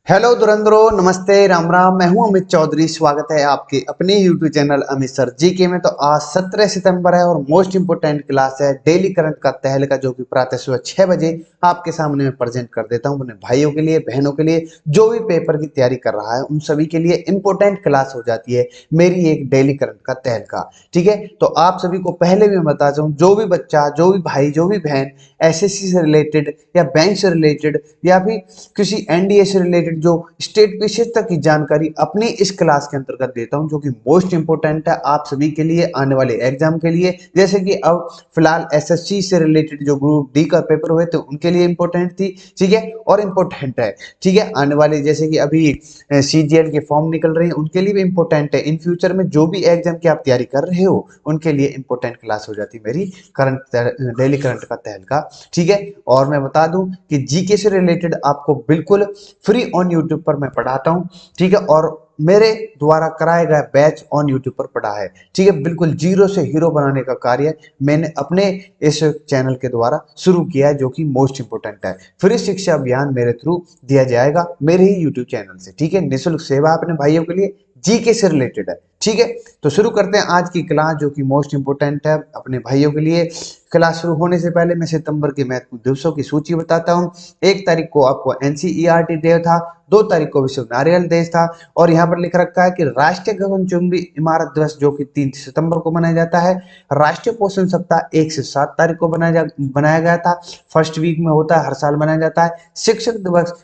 Hello धुरंधरो, नमस्ते, राम राम। मैं हूं अमित चौधरी। स्वागत है आपके अपने YouTube channel Amit sir GK में। तो आज 17 सितंबर है और मोस्ट इंपोर्टेंट क्लास है डेली करंट का तहलका, जो कि प्रातः सुबह 6 बजे आपके सामने मैं प्रेजेंट कर देता हूं। अपने भाइयों के लिए, बहनों के लिए, जो भी पेपर की तैयारी कर रहा है उन सभी के लिए इंपॉर्टेंट क्लास हो जाती है मेरी एक डेली करंट का तहलका। ठीक है, तो आप सभी को पहले भी मैं बता दूं, जो भी बच्चा, जो भी भाई, जो भी बहन एसएससी से रिलेटेड या बैंक से रिलेटेड या फिर किसी एनडीए से रिलेटेड जो स्टेट विशेषता की जानकारी अपनी इस क्लास के अंतर्गत देता हूं, जो कि मोस्ट इंपोर्टेंट है आप सभी के लिए आने वाले एग्जाम के लिए। जैसे कि अब फिलहाल एसएससी से रिलेटेड जो ग्रुप डी का पेपर हुए थे उनके लिए इंपॉर्टेंट थी। ठीक है, और इंपॉर्टेंट है। ठीक है, आने वाले जैसे कि अभी सीजीएल के फॉर्म निकल रहे हैं उनके लिए भी इंपॉर्टेंट है। इन फ्यूचर में जो भी एग्जाम की आप तैयारी कर रहे हो उनके लिए इंपॉर्टेंट क्लास हो जाती है मेरी करंट डेली करंट का तहलका। ठीक है, और मैं बता दूं कि जीके से रिलेटेड आपको बिल्कुल फ्री ऑन यूट्यूब पर मैं पढ़ाता हूं। ठीक है, और मेरे द्वारा कराया गया बैच ऑन यूट्यूब पर पढ़ा है। ठीक है, बिल्कुल जीरो से हीरो बनाने का कार्य मैंने अपने इस चैनल के द्वारा शुरू किया है, जो कि मोस्ट इंपोर्टेंट है। फ्री शिक्षा अभियान मेरे थ्रू दिया जाएगा मेरे ही यूट्यूब चैनल से। ठीक है, निःशुल्क सेवा अपने भाइयों के लिए जीके से रिलेटेड है। ठीक है, तो शुरू करते हैं आज की क्लास, जो कि मोस्ट इंपोर्टेंट है अपने भाइयों के लिए। क्लास शुरू होने से पहले मैं सितंबर के महत्वपूर्ण दिवसों की सूची बताता हूं। 1 तारीख को आपको एनसीईआरटी डे था, 2 तारीख को विश्व नारियल दिवस था, और यहाँ पर लिख रखा है कि राष्ट्रीय गगनचुंबी इमारत दिवस, जो कि 3 सितंबर को मनाया जाता है। राष्ट्रीय पोषण सप्ताह 1 से 7 तारीख को बनाया गया था। फर्स्ट वीक में होता है, हर साल मनाया जाता है। शिक्षक दिवस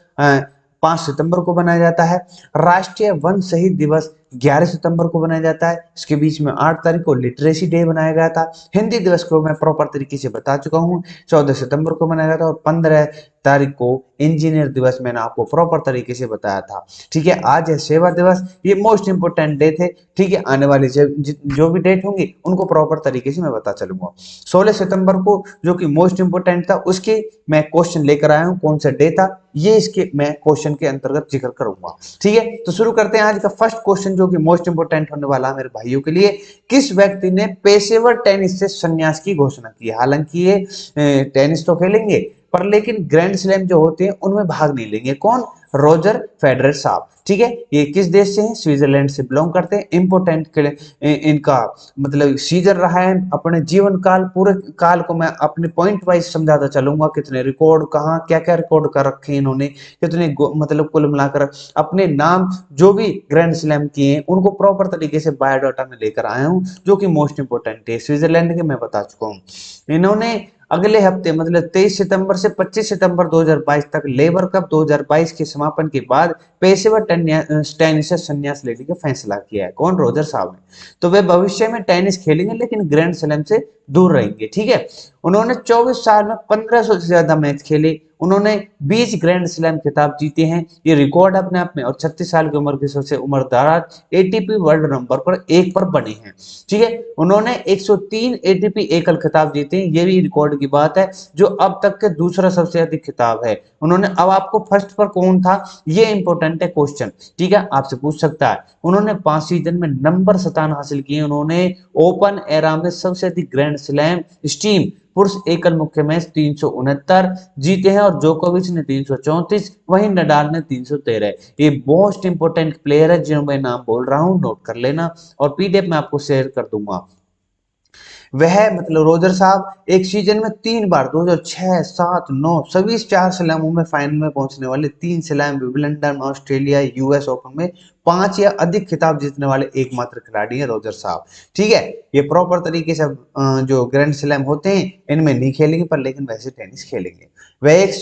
5 सितंबर को बनाया जाता है। राष्ट्रीय वन शहीद दिवस 11 सितंबर को बनाया जाता है। इसके बीच में 8 तारीख को लिटरेसी डे बनाया गया था। हिंदी दिवस को मैं प्रॉपर तरीके से बता चुका हूँ, 14 सितंबर को मनाया गया था। और 15 तारीख को इंजीनियर दिवस मैंने आपको प्रॉपर तरीके से बताया था। ठीक है, आज है सेवा दिवस। ये मोस्ट इंपोर्टेंट डे थे। ठीक है, आने वाली जो भी डेट होंगी उनको प्रॉपर तरीके से मैं बता चलूंगा। 16 सितंबर को जो कि मोस्ट इंपोर्टेंट था, उसके मैं क्वेश्चन लेकर आया हूँ। कौन सा डे था ये इसके मैं क्वेश्चन के अंतर्गत जिक्र करूंगा। ठीक है, तो शुरू करते हैं आज का फर्स्ट क्वेश्चन, जो कि मोस्ट इंपोर्टेंट होने वाला है मेरे भाइयों के लिए। किस व्यक्ति ने पेशेवर टेनिस से संन्यास की घोषणा की है? हालांकि ये टेनिस तो खेलेंगे पर लेकिन ग्रैंड स्लैम जो होते हैं उनमें भाग नहीं लेंगे। कौन? रोजर फेडरर साहब। ठीक है, ये किस देश से हैं? स्विट्जरलैंड से बिलोंग करते हैं। इंपोर्टेंट इनका मतलब सीजन रहा है अपने जीवन काल, पूरे काल को मैं अपने पॉइंट वाइज समझाता चलूंगा। कितने रिकॉर्ड, कहाँ क्या क्या रिकॉर्ड कर रखे हैं इन्होंने, कितने मतलब कुल मिलाकर अपने नाम जो भी ग्रैंड स्लैम किए हैं उनको प्रॉपर तरीके से बायोडाटा में लेकर आया हूं, जो कि मोस्ट इंपोर्टेंट है। स्विट्जरलैंड के मैं बता चुका हूं। इन्होंने अगले हफ्ते मतलब 23 सितंबर से 25 सितंबर 2022 तक लेबर कप 2022 के समापन के बाद पेशेवर टेनिस से संन्यास लेने का फैसला किया है। कौन? रोजर साहब ने। तो वे भविष्य में टेनिस खेलेंगे लेकिन ग्रैंड स्लैम से दूर रहेंगे। ठीक है, उन्होंने 24 साल में 1500 से ज्यादा मैच खेले। उन्होंने 20 ग्रैंड स्लैम खिताब जीते हैं, ये रिकॉर्ड अपने आप में। और 36 साल की उम्र की सबसे उम्रदराज एटीपी वर्ल्ड नंबर पर 1 पर बने हैं। ठीक है, उन्होंने 103 एटीपी एकल खिताब जीते हैं, ये भी रिकॉर्ड की बात है, जो अब तक के दूसरा सबसे अधिक खिताब है उन्होंने। अब आपको फर्स्ट पर कौन था ये इंपॉर्टेंट है क्वेश्चन। ठीक है, आपसे पूछ सकता है। उन्होंने 5 सीजन में नंबर 57 हासिल किए। उन्होंने ओपन एरा में सबसे अधिक ग्रैंड स्लैम स्टीम पुरुष एकल मुख्य मैच 369 जीते हैं, और जोकोविच ने 334, वहीं नडाल ने 313। ये मोस्ट इंपोर्टेंट प्लेयर है जिन्हों मैं नाम बोल रहा हूं, नोट कर लेना, और पीडीएफ में आपको शेयर कर दूंगा। वह मतलब रोजर साहब एक सीजन में 3 बार 2006, 7, 9 सभी 4 स्लैमों में फाइनल में पहुंचने वाले, 3 slam Wimbledon, Australia, US open में 5 या अधिक खिताब जीतने वाले एकमात्र खिलाड़ी हैं रोजर साहब। ठीक है, ये प्रॉपर तरीके से जो ग्रैंड स्लैम होते हैं इनमें नहीं खेलेंगे पर लेकिन वैसे टेनिस खेलेंगे। वह एक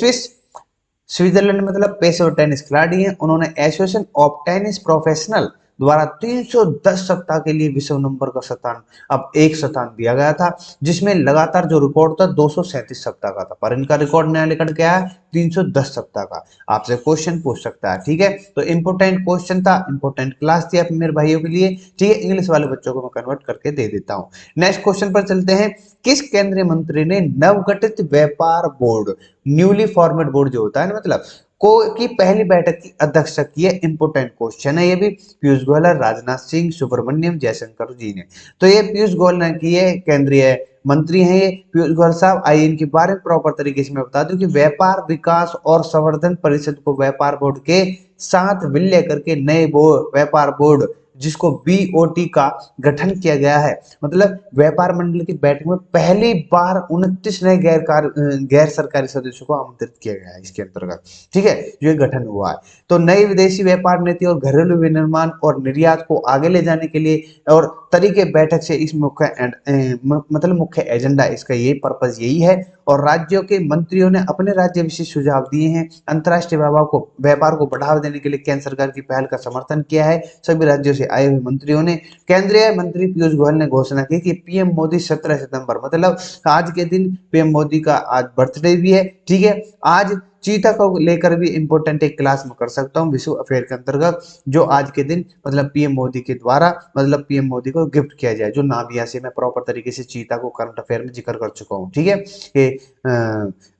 स्विट्जरलैंड मतलब पेशेवर टेनिस खिलाड़ी हैं। उन्होंने एसोसिएशन ऑफ टेनिस प्रोफेशनल द्वारा 310 सप्ताह के लिए विश्व नंबर का शतान, अब एक शतान दिया गया था, जिसमें लगातार जो रिकॉर्ड था 237 सप्ताह का था, पर इनका रिकॉर्ड नया निकल के आया 310 सप्ताह का। आपसे क्वेश्चन पूछ सकता है। ठीक है, तो इंपोर्टेंट क्वेश्चन था, इंपोर्टेंट क्लास थी मेरे भाइयों के लिए। ठीक है, इंग्लिश वाले बच्चों को मैं कन्वर्ट करके दे देता हूँ। नेक्स्ट क्वेश्चन पर चलते हैं। किस केंद्रीय मंत्री ने नवगठित व्यापार बोर्ड, न्यूली फॉर्मेड बोर्ड जो होता है ना, मतलब को की पहली बैठक की अध्यक्षता की है? इंपोर्टेंट क्वेश्चन है ये भी। पीयूष गोयल, राजनाथ सिंह, सुब्रमण्यम जयशंकर जी ने। तो ये पीयूष गोयल ने की है, केंद्रीय मंत्री हैं ये पीयूष गोयल साहब। आइए इनके बारे में प्रॉपर तरीके से मैं बता दूं कि व्यापार विकास और संवर्धन परिषद को व्यापार बोर्ड के साथ विलय करके नए व्यापार बोर्ड जिसको बीओटी का गठन किया गया है। मतलब व्यापार मंडल की बैठक में पहली बार 29 नए गैर सरकारी सदस्यों को आमंत्रित किया गया है इसके अंतर्गत, ठीक है, जो गठन हुआ है। तो नई विदेशी व्यापार नीति और घरेलू विनिर्माण और निर्यात को आगे ले जाने के लिए और तरीके बैठक से इस मुख्य एजेंडा इसका ये पर्पज यही है। और राज्यों के मंत्रियों ने अपने राज्य विशेष सुझाव दिए हैं। अंतर्राष्ट्रीय व्यापार को बढ़ावा देने के लिए केंद्र सरकार की पहल का समर्थन किया है। सभी राज्यों से आए हुए मंत्रियों ने, केंद्रीय मंत्री पीयूष गोयल ने घोषणा की कि पीएम मोदी 17 सितंबर मतलब आज के दिन पीएम मोदी का आज बर्थडे भी है, ठीक है। आज चीता को लेकर भी इंपॉर्टेंट एक क्लास में कर सकता हूँ विश्व अफेयर के अंतर्गत, जो आज के दिन मतलब पीएम मोदी के द्वारा मतलब पीएम मोदी को गिफ्ट किया जाए, जो नामिया से मैं प्रॉपर तरीके से चीता को करंट अफेयर में जिक्र कर चुका हूँ, ठीक है। कि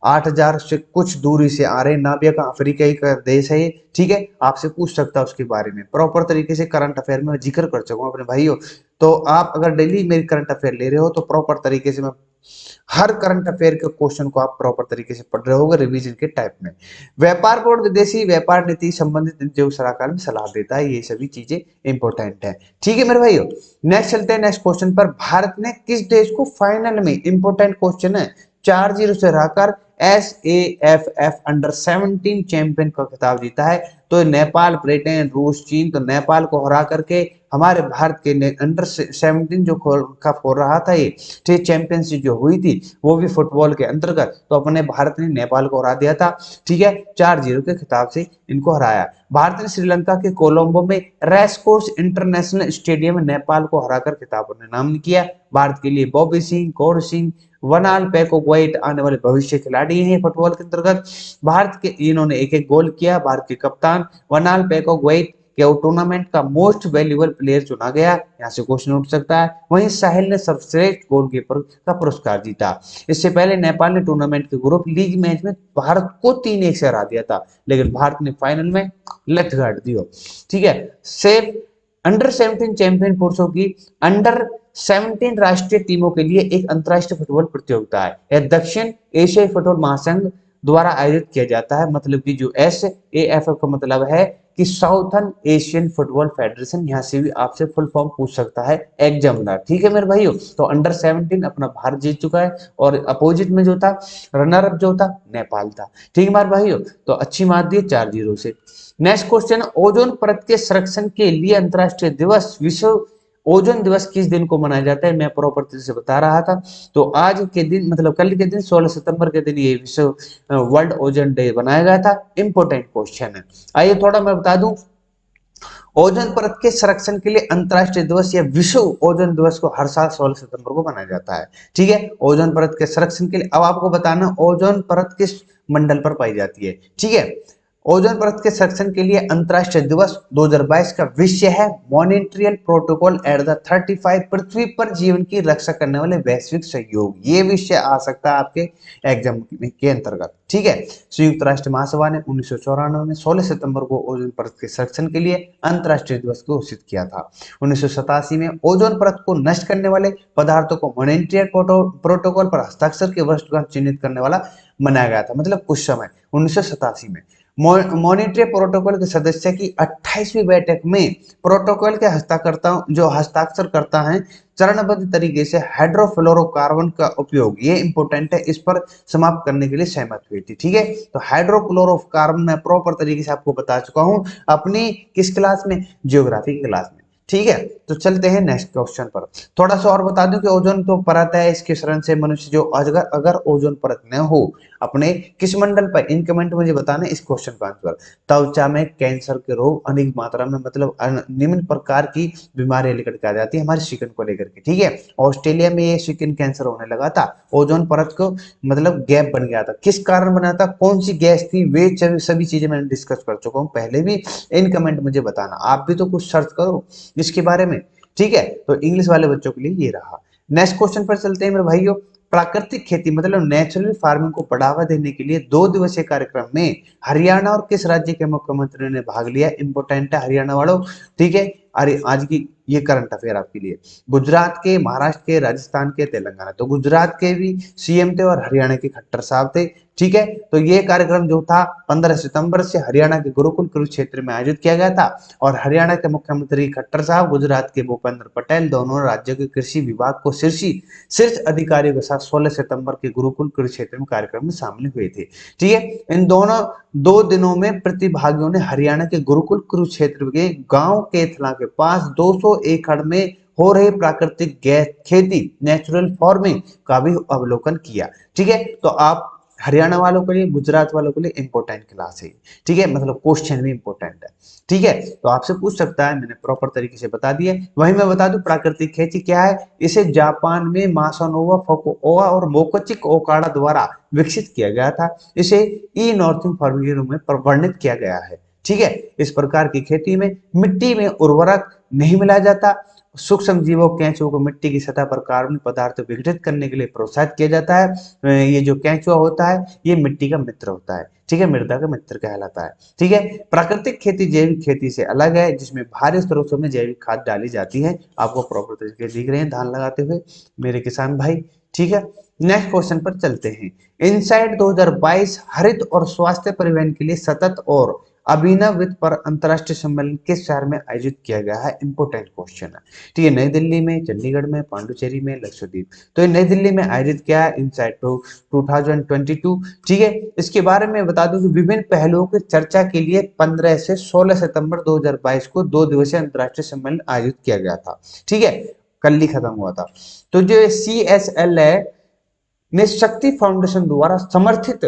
8,000 से कुछ दूरी से आ रहे नामिया का अफ्रीका का देश है ये, ठीक है। आपसे पूछ सकता है उसके बारे में प्रॉपर तरीके से करंट अफेयर में जिक्र कर चुका हूँ अपने भाइयों। तो आप अगर डेली मेरी करंट अफेयर ले रहे हो तो प्रॉपर तरीके से मैं हर करंट अफेयर के क्वेश्चन को आप प्रॉपर तरीके से पढ़ रहे होगे रिवीजन के टाइप में। व्यापार बोर्ड विदेशी व्यापार नीति संबंधित उद्योग सलाहकार में सलाह देता है, ये सभी चीजें इंपॉर्टेंट है, ठीक है मेरे भाइयों। नेक्स्ट चलते हैं नेक्स्ट क्वेश्चन पर। भारत ने किस देश को फाइनल में, इंपॉर्टेंट क्वेश्चन है, 4-0 से हराकर SAFF अंडर-17 चैंपियन का खिताब जीता है। तो नेपाल, ब्रिटेन, रूस, चीन, तो नेपाल को हरा करके हमारे भारत के अंडर-17 जो कप हो रहा था ये चैंपियनशिप जो हुई थी वो भी फुटबॉल के अंतर्गत, तो अपने भारत ने नेपाल को हरा दिया था, ठीक है। 4-0 के खिताब से इनको हराया। भारत ने श्रीलंका के कोलंबो में रेसकोर्स इंटरनेशनल स्टेडियम में नेपाल को हराकर खिताब नाम किया। भारत के लिए बॉबी सिंह, कौर सिंह, वनाल पेकोगोइट आने वाले भविष्य खिलाड़ी हैं फुटबॉल के अंतर्गत। भारत के इन्होंने एक एक गोल किया। भारत के कप्तान वनाल पेकोगोइट के टूर्नामेंट का मोस्ट वैल्यूएबल प्लेयर चुना गया, यहाँ से क्वेश्चन उठ सकता है। वहीं साहिल ने सर्वश्रेष्ठ गोलकीपर का पुरस्कार जीता। इससे पहले नेपाल ने टूर्नामेंट के ग्रुप लीग मैच में भारत को 3-1 से हरा दिया था, लेकिन भारत ने फाइनल में लठगाट दिया, ठीक है। सेफ अंडर-17 चैंपियन पुरुषों की अंडर-17 राष्ट्रीय टीमों के लिए एक अंतरराष्ट्रीय फुटबॉल प्रतियोगिता है। यह दक्षिण एशियाई फुटबॉल महासंघ द्वारा आयोजित किया जाता है। मतलब कि जो SAFF का मतलब है कि साउथर्न एशियन फुटबॉल फेडरेशन, यहाँ से भी आपसे फुल फॉर्म पूछ सकता है एग्जामिनर, ठीक है मेरे भाइयों। तो अंडर-17 अपना भारत जीत चुका है और अपोजिट में जो था रनर अप जो था नेपाल था, ठीक है मेरे भाइयों। तो अच्छी मार दी 4-0 से। नेक्स्ट क्वेश्चन, ओजोन परत के संरक्षण के लिए अंतरराष्ट्रीय दिवस, विश्व ओजोन दिवस किस दिन को मनाया जाता है, मैं प्रॉपर तरीके से बता रहा था। तो आज के दिन मतलब कल के दिन 16 सितंबर के दिन ये विश्व वर्ल्ड ओजोन डे बनाया गया था। इंपॉर्टेंट क्वेश्चन है। आइए थोड़ा मैं बता दूं, ओजोन परत के संरक्षण के लिए अंतरराष्ट्रीय दिवस या विश्व ओजोन दिवस को हर साल 16 सितंबर को मनाया जाता है, ठीक है। ओजोन परत के संरक्षण के लिए अब आपको बताना ओजोन परत किस मंडल पर पाई जाती है, ठीक है। ओजोन परत के संरक्षण के लिए अंतरराष्ट्रीय दिवस 2022 का विषय है मॉनिट्रियल प्रोटोकॉल एट द 35 पृथ्वी पर जीवन की रक्षा करने वाले वैश्विक सहयोग। ये विषय आ सकता है आपके एग्जाम के अंतर्गत, ठीक है। संयुक्त राष्ट्र महासभा ने 1994 में 16 सितंबर को ओजोन परत के संरक्षण के लिए अंतरराष्ट्रीय दिवस घोषित किया था। 1987 में ओजोन परत को नष्ट करने वाले पदार्थों को मॉनिट्रियल प्रोटोकॉल पर हस्ताक्षर के वर्षगांठ चिन्हित करने वाला बनाया गया था। मतलब कुछ समय 1987 में मॉनिटरी प्रोटोकॉल के सदस्य की 28वीं बैठक में प्रोटोकॉल के हस्ताक्षर करता है चरणबद्ध तरीके से हाइड्रोफ्लोरोकार्बन का उपयोग, ये इंपॉर्टेंट है, इस पर समाप्त करने के लिए सहमत हुई थी, ठीक है। तो हाइड्रोक्लोरोकार्बन मैं प्रॉपर तरीके से आपको बता चुका हूं अपनी किस क्लास में, ज्योग्राफी की क्लास में, ठीक है। तो चलते हैं नेक्स्ट क्वेश्चन पर। थोड़ा सा और बता दूं कि ओजोन तो परत है, इसके शरण से मनुष्य जो अगर ओजोन परत न हो अपने किस मंडल पर, इन कमेंट मुझे बताना इस क्वेश्चन का आंसर। त्वचा में कैंसर के रोग अधिक मात्रा में मतलब निम्न प्रकार की बीमारियां लेकर के आ जाती है हमारे स्किन को लेकर के, ठीक है। ऑस्ट्रेलिया में ये स्किन कैंसर होने लगा था, ओजोन परत को मतलब गैप बन गया था। किस कारण बना था, कौन सी गैस थी, वे सभी चीजें मैंने डिस्कस कर चुका हूँ पहले भी। इन कमेंट मुझे बताना, आप भी तो कुछ सर्च करो इसके बारे में, ठीक है। तो इंग्लिश वाले बच्चों के लिए ये रहा। नेक्स्ट क्वेश्चन पर चलते हैं मेरे भाइयों। प्राकृतिक खेती मतलब नेचुरल फार्मिंग को बढ़ावा देने के लिए 2 दिवसीय कार्यक्रम में हरियाणा और किस राज्य के मुख्यमंत्री ने भाग लिया, इंपॉर्टेंट है हरियाणा वालों, ठीक है। अरे आज की ये करंट अफेयर आपके लिए। गुजरात के, महाराष्ट्र के, राजस्थान के, तेलंगाना, तो गुजरात के भी सीएम थे और हरियाणा के खट्टर साहब थे। ठीक है, तो ये कार्यक्रम जो था 15 सितंबर से हरियाणा के गुरुकुल कुरुक्षेत्र में आयोजित किया गया था और हरियाणा के मुख्यमंत्री खट्टर साहब, गुजरात के भूपेंद्र पटेल, दोनों राज्यों के कृषि विभाग को शीर्ष अधिकारियों के साथ 16 सितंबर के गुरुकुल कुरुक्षेत्र में कार्यक्रम में शामिल हुए थे। ठीक है, इन दोनों 2 दिनों में प्रतिभागियों ने हरियाणा के गुरुकुल कुरुक्षेत्र के गांव केथला के पास 200 एकड़ में हो रही प्राकृतिक गैस खेती, नेचुरल फार्मिंग का भी अवलोकन किया। ठीक है, तो आप हरियाणा वालों के लिए, गुजरात वालों के लिए इंपॉर्टेंट क्लास है। ठीक है, मतलब क्वेश्चन भी इंपॉर्टेंट है। ठीक है, तो आपसे पूछ सकता है, मैंने प्रॉपर तरीके से बता दिया। वहीं मैं बता दूं प्राकृतिक खेती क्या है। इसे जापान में मासानोवा फुकुओका और मोकोचिक ओकाडा द्वारा विकसित किया गया था। इसे ई नॉर्थिंग फार्मिंग में वर्णित किया गया है। ठीक है, इस प्रकार की खेती में मिट्टी में उर्वरक नहीं मिलाया जाता, सूक्ष्म जीवों केंचुओं को मिट्टी की सतह पर कार्बनिक पदार्थ विघटित करने के लिए प्रोत्साहित किया जाता है। ये जो केंचुआ होता है ये मिट्टी का मित्र होता है। ठीक है, मृदा का मित्र कहलाता है। ठीक है, प्राकृतिक खेती जैविक खेती से अलग है, जिसमें भारी स्रोतों में जैविक खाद डाली जाती है। आपको प्रॉपर तरीके दिख रहे हैं धान लगाते हुए मेरे किसान भाई। ठीक है, नेक्स्ट क्वेश्चन पर चलते हैं। इनसाइट 2022 हरित और स्वास्थ्य परिवहन के लिए सतत और अभिनव वित्त पर अंतरराष्ट्रीय सम्मेलन किस शहर में आयोजित किया गया है? इंपोर्टेंट क्वेश्चन है। ठीक है, नई दिल्ली में, चंडीगढ़ में, पांडुचेरी में, लक्षद्वीप। तो ये नई दिल्ली में आयोजित किया है इनसाइट 2022। ठीक है, इसके बारे में बता दूं कि विभिन्न पहलुओं की चर्चा के लिए 15 से 16 सितंबर 2022 को 2 दिवसीय अंतरराष्ट्रीय सम्मेलन आयोजित किया गया था। ठीक है, कल ही खत्म हुआ था। तो जो CSL है ने शक्ति फाउंडेशन द्वारा समर्थित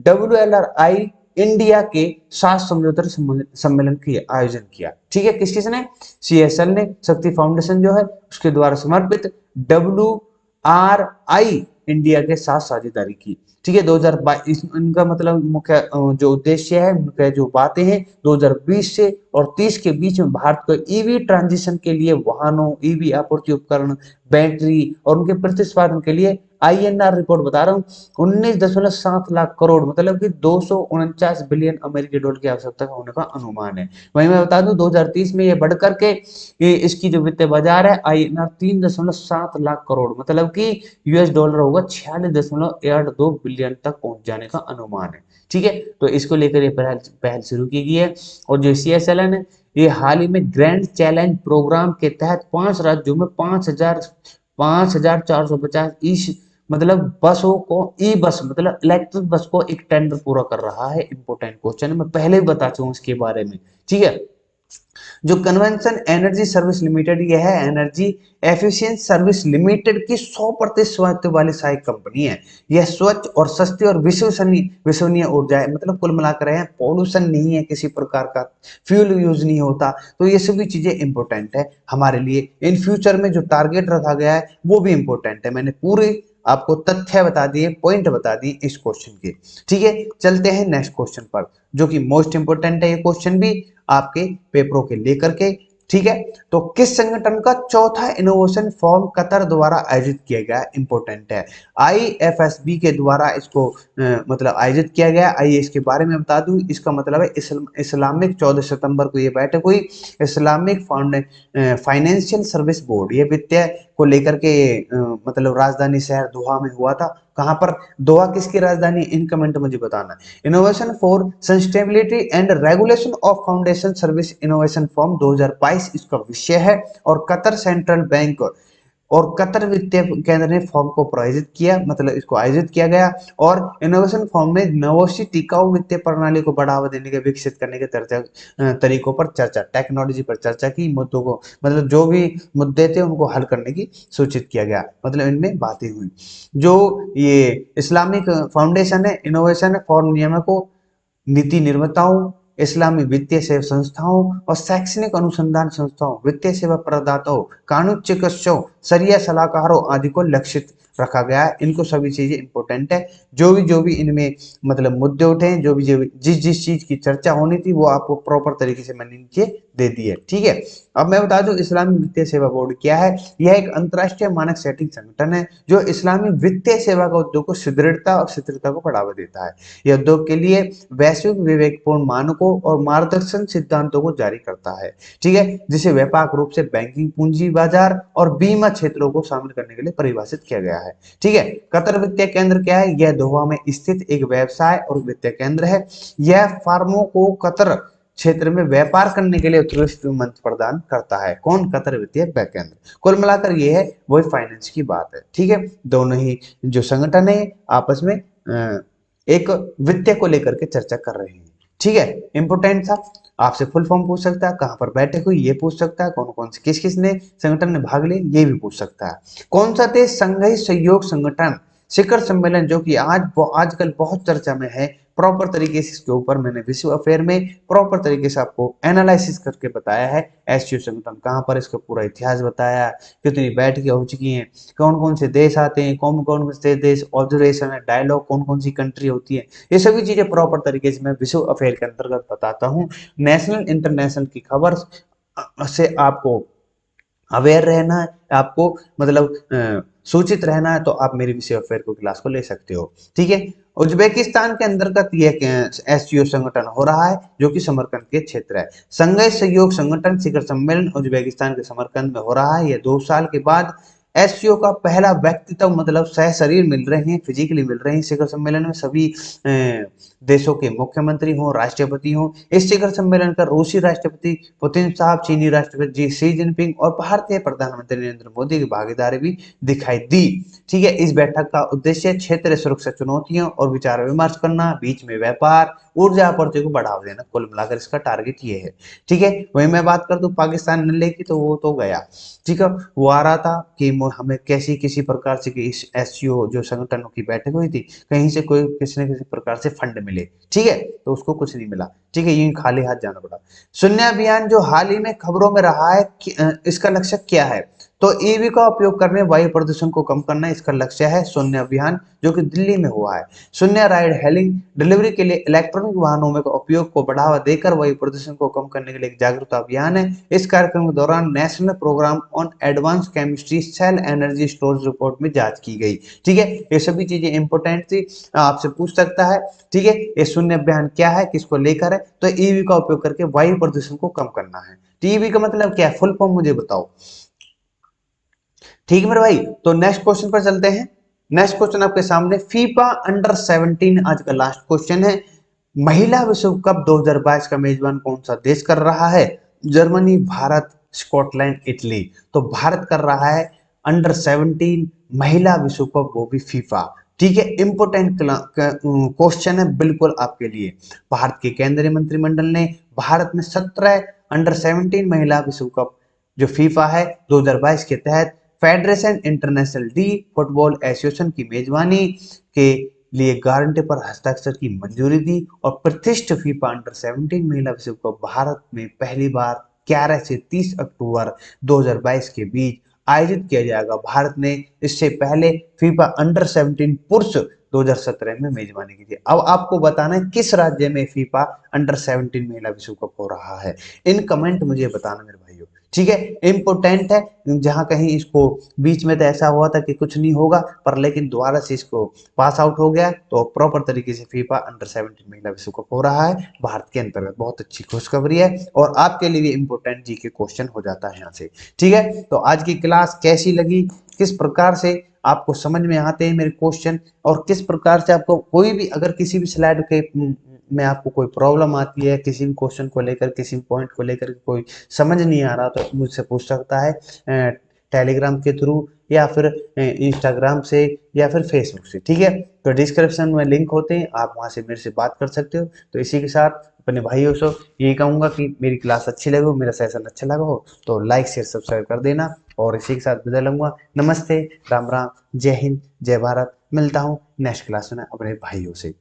WLRI इंडिया के साथ समझौता सम्मेलन की आयोजन किया। ठीक है, किसने? CSL ने, शक्ति फाउंडेशन जो है उसके द्वारा समर्पित WRI इंडिया के साथ साझेदारी की। ठीक है, 2022 इनका मतलब मुख्य जो उद्देश्य है, मुख्य जो बातें हैं, 2020 से और 30 के बीच में भारत को ईवी ट्रांजिशन के लिए वाहनों, ईवी आपूर्ति उपकरण, बैटरी और उनके प्रतिस्पर्धा के लिए INR रिपोर्ट बता रहा हूँ 19.7 लाख करोड़ मतलब कि 249 बिलियन अमेरिकी डॉलर की आवश्यकता होने का अनुमान है। वहीं मैं बता दूं 2030 में ये बढ़कर के ये इसकी जो वित्तीय बाजार है INR 3.7 लाख करोड़ मतलब कि $, होगा 46.82 बिलियन तक पहुंच जाने का अनुमान है। ठीक है, तो इसको लेकर ये पहल शुरू की गई है। और जो CSL है ये हाल ही में ग्रैंड चैलेंज प्रोग्राम के तहत 5 राज्यों में 5,450 मतलब बसों को, ई बस मतलब इलेक्ट्रिक बस को एक टेंडर पूरा कर रहा है। इंपोर्टेंट क्वेश्चन मैं पहले भी बता चुका हूं इसके बारे में। ठीक है, जो कन्वेंशन एनर्जी सर्विस लिमिटेड ये है एनर्जी एफिशिएंसी सर्विस लिमिटेड की 100% स्वामित्व वाली सहायक कंपनी है। यह स्वच्छ और सस्ती और विश्वसनीय ऊर्जा है, मतलब कुल मिलाकर है पॉल्यूशन नहीं है, किसी प्रकार का फ्यूल यूज नहीं होता। तो ये सभी चीजें इंपॉर्टेंट है हमारे लिए। इन फ्यूचर में जो टारगेट रखा गया है वो भी इंपॉर्टेंट है। मैंने पूरे आपको तथ्य बता दिए, पॉइंट बता दिए इस क्वेश्चन के। ठीक है, चलते हैं नेक्स्ट क्वेश्चन पर जो कि मोस्ट इंपोर्टेंट है ये क्वेश्चन भी आपके पेपरों के लेकर के। ठीक है, तो किस संगठन का चौथा इनोवेशन फोरम कतर द्वारा आयोजित किया गया? इंपोर्टेंट है, IFSB के द्वारा इसको मतलब आयोजित किया गया। आइए इसके बारे में बता दूं, इसका मतलब है इस्लामिक 14 सितंबर को ये बैठक हुई। इस्लामिक फाइनेंशियल सर्विस बोर्ड ये वित्तीय को लेकर के मतलब राजधानी शहर दोहा में हुआ था। कहां पर? दोहा किसकी राजधानी? इन कमेंट मुझे बताना। Innovation for sustainability and regulation of foundation service innovation form 2022 इसका विषय है। और कतर सेंट्रल बैंक और कतर वित्तीय केंद्र ने फॉर्म को प्रायोजित किया, मतलब इसको आयोजित किया गया। और इनोवेशन फॉर्म में नवोशी टिकाऊ वित्तीय प्रणाली को बढ़ावा देने के, विकसित करने के तरीकों पर चर्चा, टेक्नोलॉजी पर चर्चा की, मुद्दों को मतलब जो भी मुद्दे थे उनको हल करने की सूचित किया गया, मतलब इनमें बातें हुई। जो ये इस्लामिक फाउंडेशन है इनोवेशन फॉर नियामकों, नीति निर्माताओं, इस्लामी वित्तीय सेवा संस्थाओं और शैक्षणिक अनुसंधान संस्थाओं, वित्तीय सेवा प्रदाताओं, कानून चिकित्सकों, सरिया सलाहकारों आदि को लक्षित रखा गया है। इनको सभी चीजें इंपॉर्टेंट है। जो भी इनमें मतलब मुद्दे उठे, जो भी जिस जिस चीज की चर्चा होनी थी वो आपको प्रॉपर तरीके से मैंने नीचे दे दी है। ठीक है, अब मैं बता दूं इस्लामी वित्तीय सेवा बोर्ड क्या है। यह एक अंतरराष्ट्रीय मानक सेटिंग संगठन है जो इस्लामी वित्तीय सेवा का उद्योग को सुदृढ़ता और स्थिरता को बढ़ावा देता है। यह उद्योग के लिए वैश्विक विवेकपूर्ण मानकों और मार्गदर्शन सिद्धांतों को जारी करता है। ठीक है, जिसे व्यापक रूप से बैंकिंग, पूंजी बाजार और बीमा क्षेत्रों को शामिल करने के लिए परिभाषित किया गया है। ठीक है, कतर वित्तीय केंद्र क्या है? यह दोहा में स्थित एक व्यवसाय और वित्तीय केंद्र है। यह फर्मों को कतर क्षेत्र में व्यापार करने के लिए उत्कृष्ट मंच प्रदान करता है। कौन? कतर वित्तीय केंद्र। कुल मिलाकर ये है वही फाइनेंस की बात है। ठीक है, दोनों ही जो संगठन है आपस में एक वित्तीय को लेकर के चर्चा कर रहे हैं। ठीक है, इंपोर्टेंट था। आपसे फुल फॉर्म पूछ सकता है, कहां पर बैठक हुई ये पूछ सकता है, कौन कौन से किस किस ने संगठन में भाग लिए ये भी पूछ सकता है। कौन सा देश संघीय सहयोग संगठन शिखर सम्मेलन जो कि आजकल बहुत चर्चा में है, प्रॉपर तरीके से इसके ऊपर मैंने विश्व अफेयर में प्रॉपर तरीके से आपको एनालिसिस करके बताया है। एससीओ संगठन कहां पर, इसका पूरा इतिहास बताया, कितनी बैठकें हो चुकी हैं, कौन कौन से देश आते हैं, कौन कौन से देश ऑब्जर्वेशन है, डायलॉग कौन कौन सी कंट्री होती है, ये सभी चीजें प्रॉपर तरीके से मैं विश्व अफेयर के अंतर्गत बताता हूँ। नेशनल इंटरनेशनल की खबर से आपको अवेयर रहना है, आपको मतलब सूचित रहना है, तो आप मेरी विषय अफेयर को क्लास को ले सकते हो। ठीक है, उज्बेकिस्तान के अंतर्गत यह एससीओ संगठन हो रहा है जो कि समरकंद के क्षेत्र है। संघीय सहयोग संगठन शिखर सम्मेलन उज्बेकिस्तान के समरकंद में हो रहा है। यह 2 साल के बाद एससीओ का पहला व्यक्तित्व मतलब सह शरीर मिल रहे हैं, फिजिकली मिल रहे हैं शिखर सम्मेलन में। सभी देशों के मुख्यमंत्री हों, राष्ट्रपति हों। इस शिखर सम्मेलन का रूसी राष्ट्रपति पुतिन साहब, चीनी राष्ट्रपति जी शी जिनपिंग और भारतीय प्रधानमंत्री नरेंद्र मोदी की भागीदारी भी दिखाई दी। ठीक है, इस बैठक का उद्देश्य क्षेत्रीय सुरक्षा चुनौतियों और विचार विमर्श करना, बीच में व्यापार, ऊर्जा आपूर्ति को बढ़ावा देना, कुल मिलाकर इसका टारगेट ये है। ठीक है, वही मैं बात कर दूं पाकिस्तान ने की, तो वो तो गया। ठीक है, वो आ रहा था कि हमें कैसी किसी प्रकार से कि इस एससीओ जो संगठनों की बैठक हुई थी, कहीं से कोई किसी न किसी प्रकार से फंड मिले। ठीक है, तो उसको कुछ नहीं मिला। ठीक है, यूं खाली हाथ जाना पड़ा। शून्य अभियान जो हाल ही में खबरों में रहा है, इसका लक्ष्य क्या है? तो ईवी का उपयोग करने वायु प्रदूषण को कम करना इसका लक्ष्य है शून्य अभियान, जो कि दिल्ली में हुआ है। शून्य राइड हेलिंग डिलीवरी के लिए इलेक्ट्रॉनिक वाहनों में उपयोग को बढ़ावा देकर वायु प्रदूषण को कम करने के लिए एक जागरूकता अभियान है। इस कार्यक्रम के दौरान national program on advance chemistry cell energy storage report में जांच की गई। ठीक है, ये सभी चीजें इंपोर्टेंट थी, आपसे पूछ सकता है। ठीक है, ये शून्य अभियान क्या है, किसको लेकर है? तो ईवी का उपयोग करके वायु प्रदूषण को कम करना है। ईवी का मतलब क्या है, फुल फॉर्म मुझे बताओ। ठीक है मेरे भाई, तो नेक्स्ट क्वेश्चन पर चलते हैं। नेक्स्ट क्वेश्चन आपके सामने, फीफा अंडर 17 आज का लास्ट क्वेश्चन है। महिला विश्व कप 2022 का मेजबान कौन सा देश कर रहा है? Germany, Bharat, Scotland, Italy. तो भारत कर रहा है अंडर 17 महिला विश्व कप, वो भी फीफा। ठीक है, इंपोर्टेंट क्वेश्चन है बिल्कुल आपके लिए। भारत के केंद्रीय मंत्रिमंडल ने भारत में 17 अंडर 17 महिला विश्व कप जो फीफा है 2022 के तहत federation international D football association की मेजबानी के लिए गारंटी पर हस्ताक्षर की मंजूरी दी और प्रतिष्ठित फीफा अंडर 17 महिला विश्व कप भारत में पहली बार 11 से 30 अक्टूबर 2022 के बीच आयोजित किया जाएगा। भारत ने इससे पहले फीफा अंडर 17 पुरुष 2017 में मेजबानी की थी। अब आपको बताना है किस राज्य में फीफा अंडर 17 महिला विश्व कप हो रहा है, इन कमेंट मुझे बताना मेरे भाइयों। ठीक है, इंपोर्टेंट है। जहां कहीं इसको बीच में तो ऐसा हुआ था कि कुछ नहीं होगा, पर लेकिन दोबारा से इसको पास आउट हो गया, तो प्रॉपर तरीके से फीफा अंडर 17 महिला विश्व कप हो रहा है भारत के अंतर्गत। बहुत अच्छी खुशखबरी है और आपके लिए भी इंपोर्टेंट जी के क्वेश्चन हो जाता है यहाँ से। ठीक है, तो आज की क्लास कैसी लगी, किस प्रकार से आपको समझ में आते हैं मेरे क्वेश्चन, और किस प्रकार से आपको कोई भी अगर किसी भी स्लाइड के में आपको कोई प्रॉब्लम आती है, किसी भी क्वेश्चन को लेकर, किसी भी पॉइंट को लेकर कोई समझ नहीं आ रहा, तो मुझसे पूछ सकता है टेलीग्राम के थ्रू या फिर इंस्टाग्राम से या फिर फेसबुक से। ठीक है, तो डिस्क्रिप्शन में लिंक होते हैं, आप वहां से मेरे से बात कर सकते हो। तो इसी के साथ अपने भाइयों से यही कहूंगा कि मेरी क्लास अच्छी लगे हो, मेरा सेशन अच्छा लगा हो तो लाइक शेयर सब्सक्राइब कर देना, और इसी के साथ विदा लूंगा। नमस्ते, राम राम, जय हिंद, जय भारत। मिलता हूँ नेक्स्ट क्लास में अपने भाइयों से।